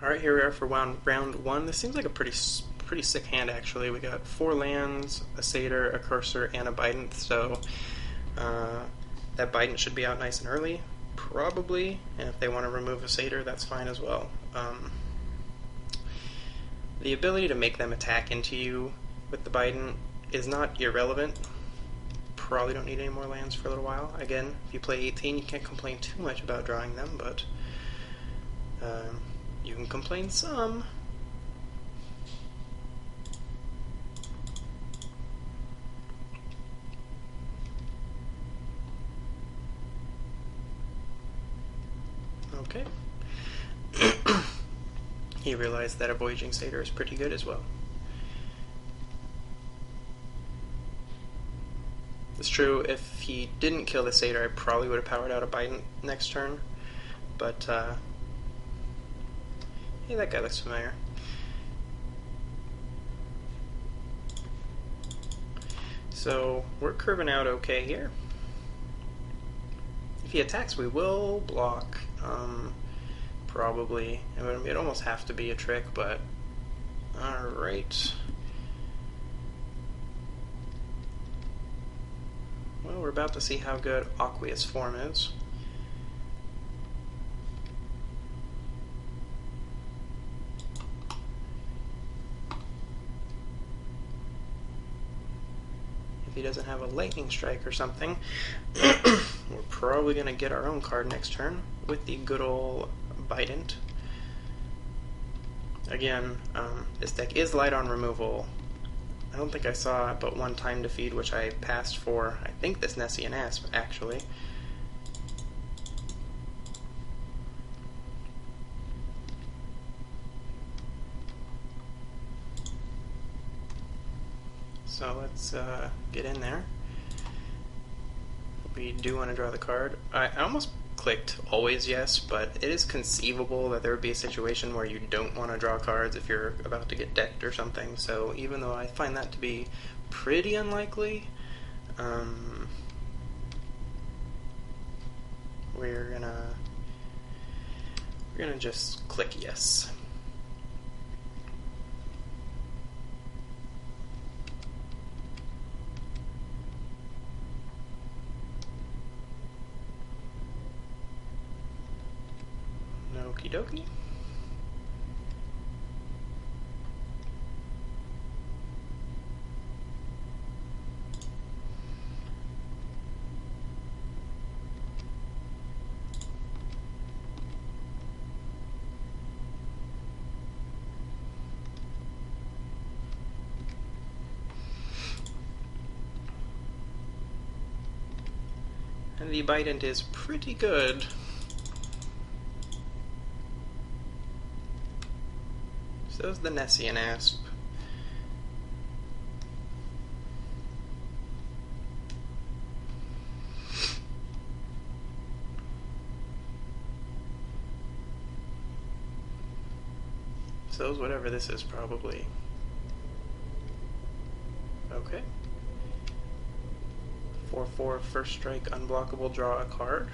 Alright, here we are for round one. This seems like a pretty sick hand, actually. We got 4 lands, a Satyr, a Cursor, and a Bident, so that Bident should be out nice and early, probably, and if they want to remove a Satyr, that's fine as well. The ability to make them attack into you with the Bident is not irrelevant. Probably don't need any more lands for a little while. Again, if you play 18, you can't complain too much about drawing them, but you can complain some. Okay. He realized that a Voyaging Satyr is pretty good as well. It's true, if he didn't kill the Satyr, I probably would have powered out a Bident next turn, but hey, that guy looks familiar. So we're curving out okay here. If he attacks, we will block. Probably. It'd almost have to be a trick, but alright. Well, we're about to see how good Aqueous Form is. If he doesn't have a Lightning Strike or something, we're probably going to get our own card next turn with the good old Bident. Again, this deck is light on removal. I don't think I saw but one time defeat, which I passed for, I think, this Nessian Asp, actually. So let's get in there. We do want to draw the card. I almost clicked always yes, but it is conceivable that there would be a situation where you don't want to draw cards if you're about to get decked or something. So even though I find that to be pretty unlikely, we're gonna just click yes. Okie dokie. And the Bident is pretty good. So is the Nessian Asp. So is whatever this is, probably. Okay. 4/4 first strike, unblockable, draw a card.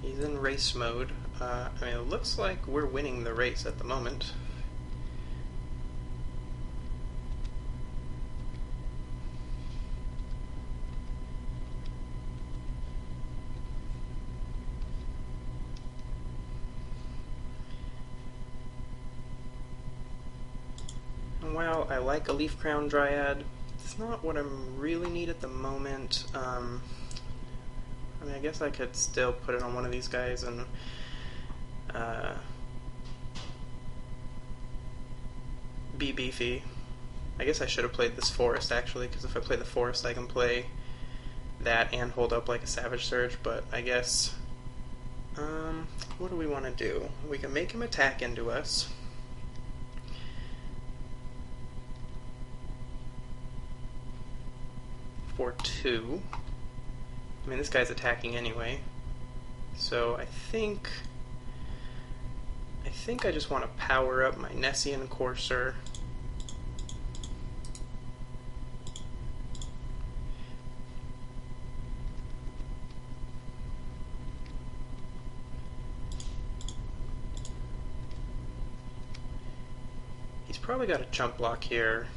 He's in race mode. I mean, it looks like we're winning the race at the moment. And while I like a Leaf Crown Dryad, it's not what I really need at the moment. I mean, I guess I could still put it on one of these guys and be beefy. I guess I should have played this Forest, actually, because if I play the Forest, I can play that and hold up like a Savage Surge, but I guess, what do we want to do? We can make him attack into us. For 2. I mean, this guy's attacking anyway, so I think I just want to power up my Nessian Courser probably got a jump block here.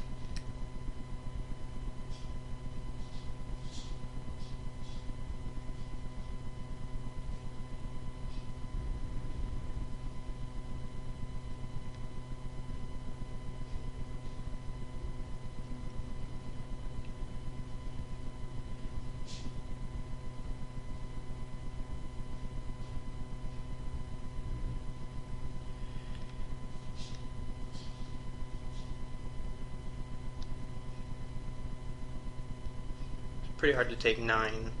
Pretty hard to take 9.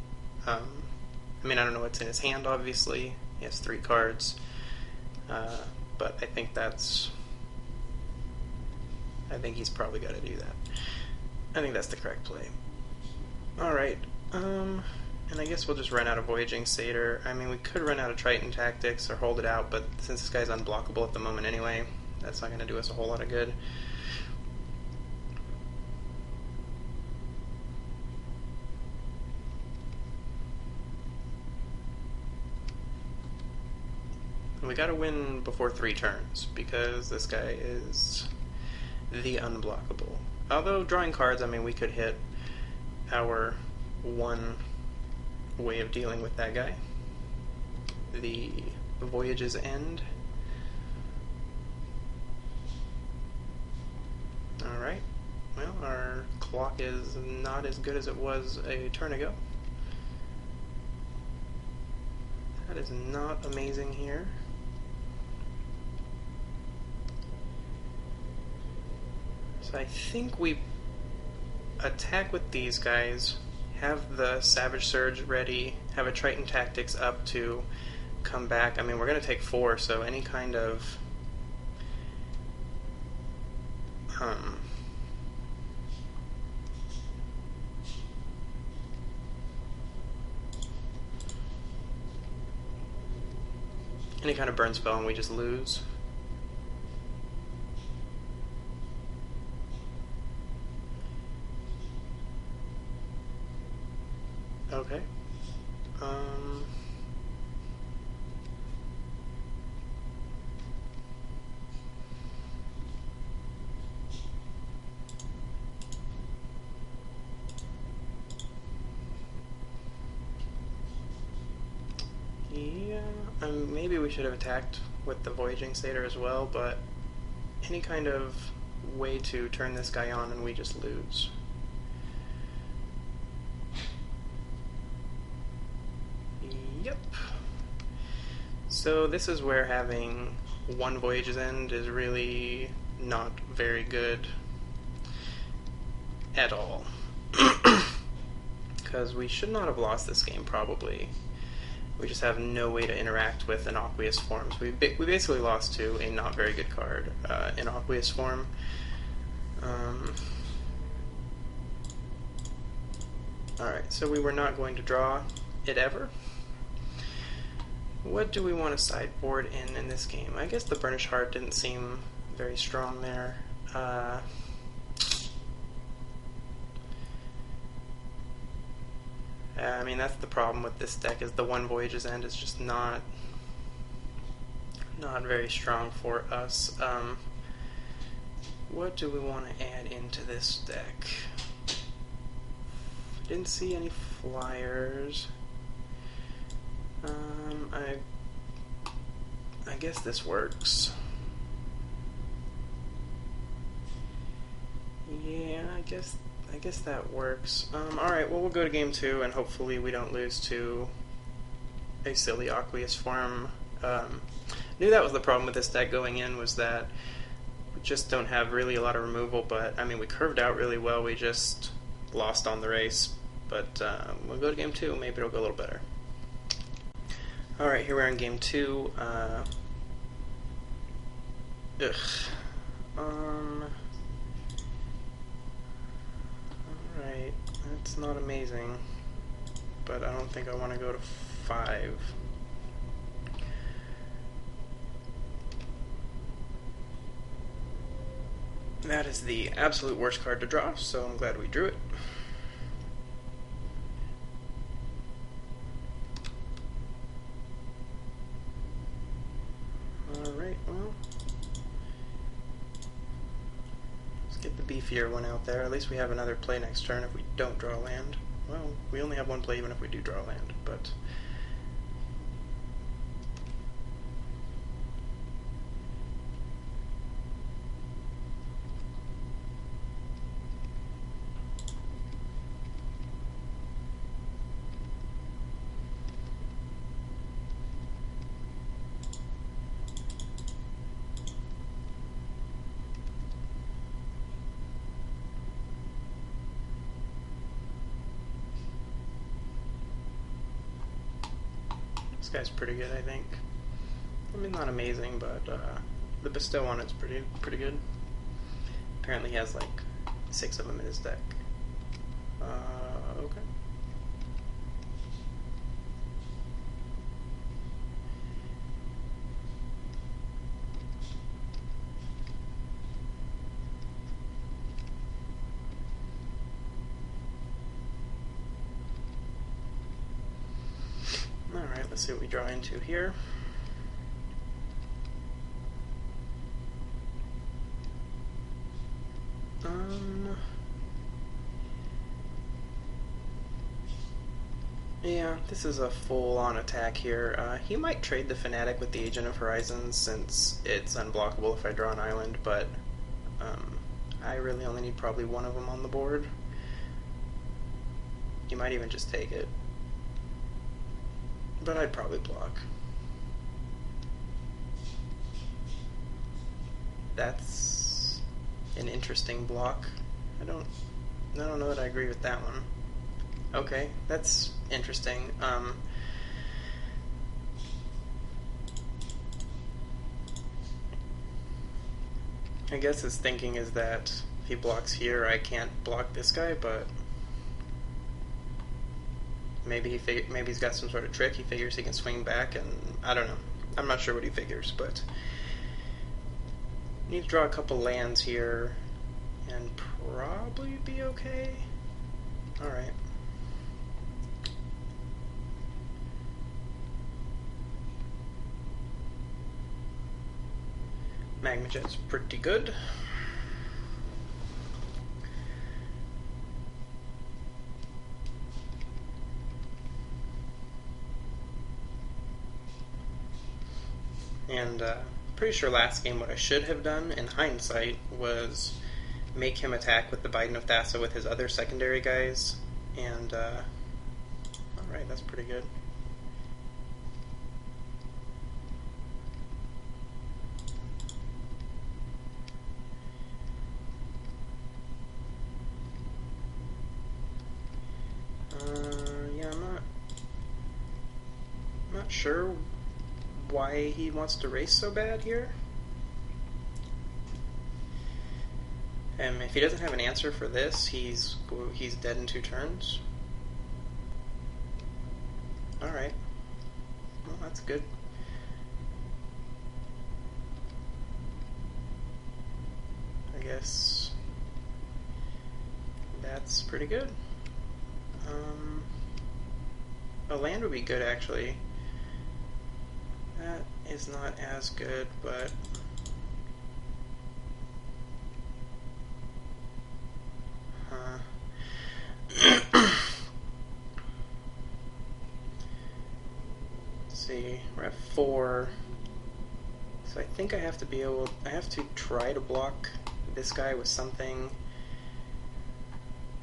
I mean, I don't know what's in his hand, obviously. He has 3 cards. But I think he's probably got to do that. I think that's the correct play. Alright, and I guess we'll just run out of Voyaging Satyr. I mean, we could run out of Triton Tactics or hold it out, but since this guy's unblockable at the moment anyway, that's not going to do us a whole lot of good. We gotta win before 3 turns, because this guy is the unblockable. Although, drawing cards, I mean, we could hit our one way of dealing with that guy. The Voyage's End. Alright, well, our clock is not as good as it was a turn ago. That is not amazing here. So I think we attack with these guys, have the Savage Surge ready, have a Triton Tactics up to come back. I mean, we're going to take 4, so any kind of burn spell and we just lose. Okay. Yeah, maybe we should have attacked with the Voyaging Satyr as well, but any kind of way to turn this guy on and we just lose. Yep. So this is where having one Voyage's End is really not very good at all. Because we should not have lost this game, probably. We just have no way to interact with an Aqueous Form. So we basically lost to a not very good card in Aqueous Form. Alright, so we were not going to draw it ever. What do we want to sideboard in this game? I guess the Burnished Heart didn't seem very strong there. I mean, that's the problem with this deck, is the one Voyage's End is just not very strong for us. What do we want to add into this deck? Didn't see any flyers. I guess this works. Yeah, I guess that works. Alright, well, we'll go to game 2, and hopefully we don't lose to a silly Aqueous Form. Knew that was the problem with this deck going in, was that we just don't have really a lot of removal, but, I mean, we curved out really well, we just lost on the race. But we'll go to game 2, maybe it'll go a little better. Alright, here we are in game 2. Alright, that's not amazing, but I don't think I want to go to 5. That is the absolute worst card to draw, so I'm glad we drew it. Alright, well, fear one out there. At least we have another play next turn if we don't draw land. Well, we only have one play even if we do draw land, but... This guy's pretty good, I think. I mean, not amazing, but the bestow on it's pretty good. Apparently he has like 6 of them in his deck. Okay. Alright, let's see what we draw into here. Yeah, this is a full-on attack here. He might trade the Fanatic with the Agent of Horizons since it's unblockable if I draw an island, but I really only need probably one of them on the board. You might even just take it. But I'd probably block. That's an interesting block. I don't know that I agree with that one. Okay, that's interesting. I guess his thinking is that if he blocks here, I can't block this guy, but maybe he's got some sort of trick. He figures he can swing back, and I don't know. I'm not sure what he figures, but need to draw a couple lands here and probably be okay. All right. Magma Jet's pretty good. And pretty sure last game what I should have done, in hindsight, was make him attack with the Biden of Thassa with his other secondary guys. And, alright, that's pretty good. Yeah, I'm not sure why he wants to race so bad here. If he doesn't have an answer for this, he's dead in 2 turns. Alright. Well, that's good. I guess that's pretty good. A land would be good, actually. That is not as good, but let's see, we're at 4, so I think I have to try to block this guy with something.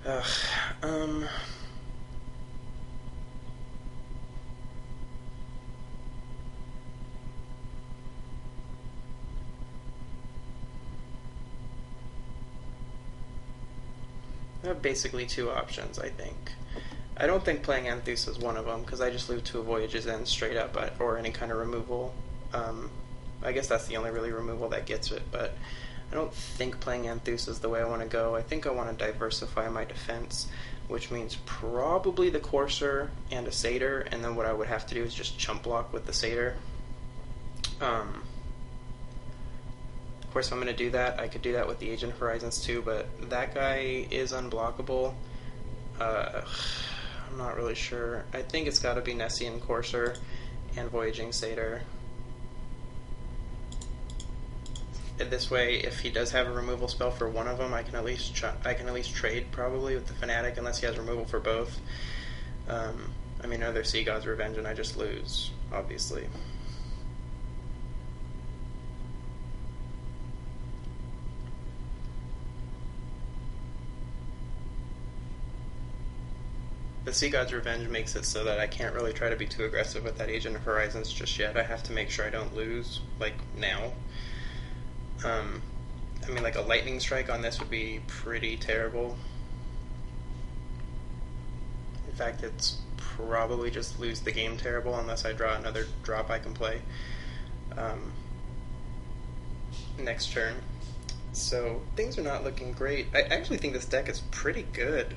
I have basically 2 options, I think. I don't think playing Anthus is one of them, because I just leave 2 Voyages in straight up, or any kind of removal. I guess that's the only really removal that gets it, but I don't think playing Anthus is the way I want to go. I think I want to diversify my defense, which means probably the Courser and a Satyr, and then what I would have to do is just chump block with the Satyr. Of course, if I'm going to do that, I could do that with the Agent of Horizons too, but that guy is unblockable. I'm not really sure. I think it's got to be Nessian Courser and Voyaging Satyr. This way, if he does have a removal spell for one of them, I can at least trade probably with the Fanatic, unless he has removal for both. I mean, another Sea God's Revenge, and I just lose, obviously. The Sea God's Revenge makes it so that I can't really try to be too aggressive with that Agent of Horizons just yet. I have to make sure I don't lose, like, now. I mean, like, a Lightning Strike on this would be pretty terrible. In fact, it's probably just lose the game terrible unless I draw another drop I can play next turn. So things are not looking great. I actually think this deck is pretty good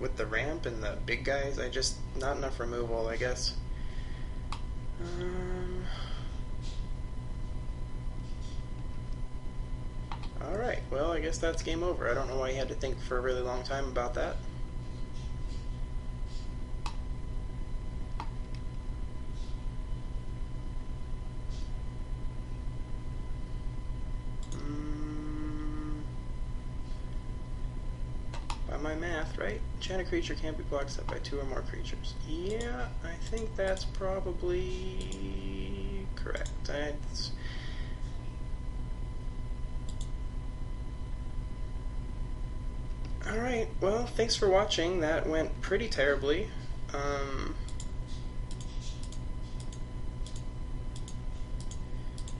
with the ramp and the big guys. I just, not enough removal, I guess. Alright, well, I guess that's game over. I don't know why you had to think for a really long time about that. By my math, right? Enchanted creature can't be blocked except by 2 or more creatures. Yeah, I think that's probably correct. Alright, well, thanks for watching. That went pretty terribly.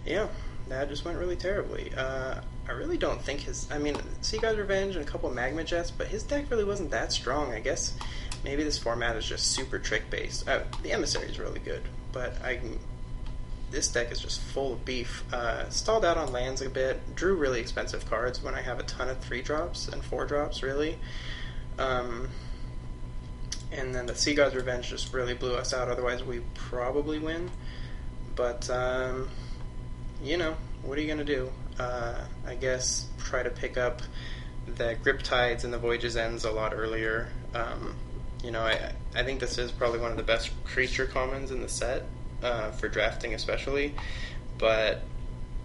Yeah, that just went really terribly. I really don't think his... I mean, Sea God's Revenge and a couple of Magma Jets, but his deck really wasn't that strong. I guess maybe this format is just super trick-based. The Emissary is really good, but this deck is just full of beef. Stalled out on lands a bit, drew really expensive cards when I have a ton of 3-drops and 4-drops, really. And then the Sea God's Revenge just really blew us out, otherwise we probably win. But, you know, what are you going to do? I guess try to pick up the Grip Tides and the Voyage's Ends a lot earlier. You know, I think this is probably one of the best creature commons in the set, for drafting especially, but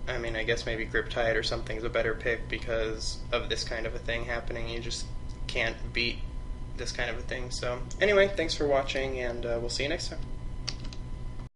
I mean, I guess maybe Grip Tide or something's a better pick because of this kind of a thing happening. You just can't beat this kind of a thing. So anyway, thanks for watching, and we'll see you next time.